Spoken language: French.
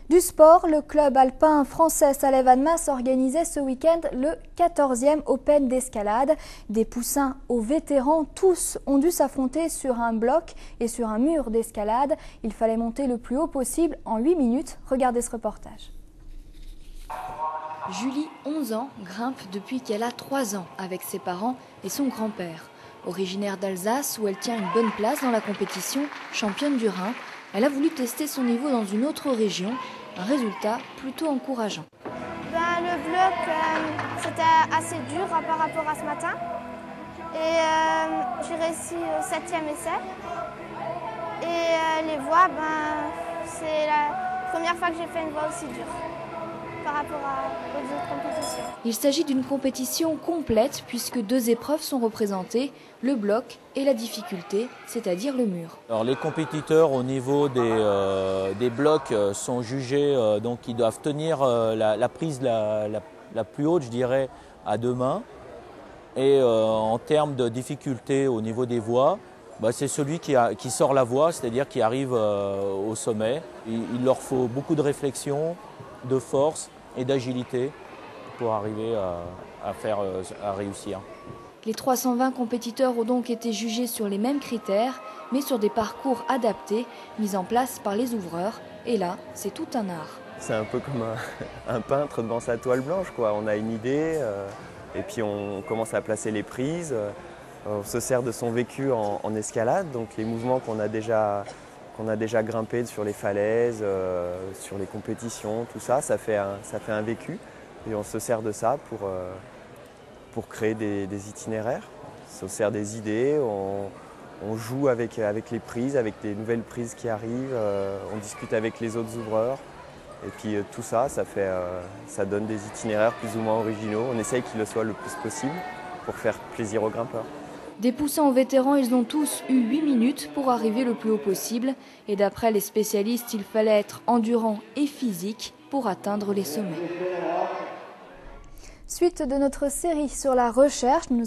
Du sport, le club alpin français Salève Annemasse organisait ce week-end le 14e Open d'escalade. Des poussins aux vétérans, tous ont dû s'affronter sur un bloc et sur un mur d'escalade. Il fallait monter le plus haut possible en 8 minutes. Regardez ce reportage. Julie, 11 ans, grimpe depuis qu'elle a 3 ans avec ses parents et son grand-père. Originaire d'Alsace où elle tient une bonne place dans la compétition, championne du Rhin, elle a voulu tester son niveau dans une autre région, un résultat plutôt encourageant. Le bloc, c'était assez dur par rapport à ce matin. Et j'ai réussi au 7e essai. Et les voies, c'est la première fois que j'ai fait une voie aussi dure par rapport aux autres compétitions. Il s'agit d'une compétition complète puisque 2 épreuves sont représentées, le bloc et la difficulté, c'est-à-dire le mur. Alors, les compétiteurs au niveau des blocs sont jugés, donc ils doivent tenir la prise la plus haute, je dirais, à 2 mains. Et en termes de difficulté au niveau des voies, c'est celui qui sort la voie, c'est-à-dire qui arrive au sommet. Il leur faut beaucoup de réflexion, de force et d'agilité pour arriver à réussir. Les 320 compétiteurs ont donc été jugés sur les mêmes critères, mais sur des parcours adaptés, mis en place par les ouvreurs. Et là, c'est tout un art. C'est un peu comme un peintre devant sa toile blanche, quoi. On a une idée et puis on commence à placer les prises. On se sert de son vécu en escalade, donc les mouvements qu'on a déjà grimpés sur les falaises, sur les compétitions, tout ça, ça fait un vécu. Et on se sert de ça pour créer des itinéraires. On se sert des idées, on joue avec les prises, avec des nouvelles prises qui arrivent, on discute avec les autres ouvreurs. Et puis tout ça, ça donne des itinéraires plus ou moins originaux. On essaye qu'ils le soient le plus possible pour faire plaisir aux grimpeurs. Des poussins aux vétérans, ils ont tous eu 8 minutes pour arriver le plus haut possible. Et d'après les spécialistes, il fallait être endurant et physique pour atteindre les sommets. Suite de notre série sur la recherche, nous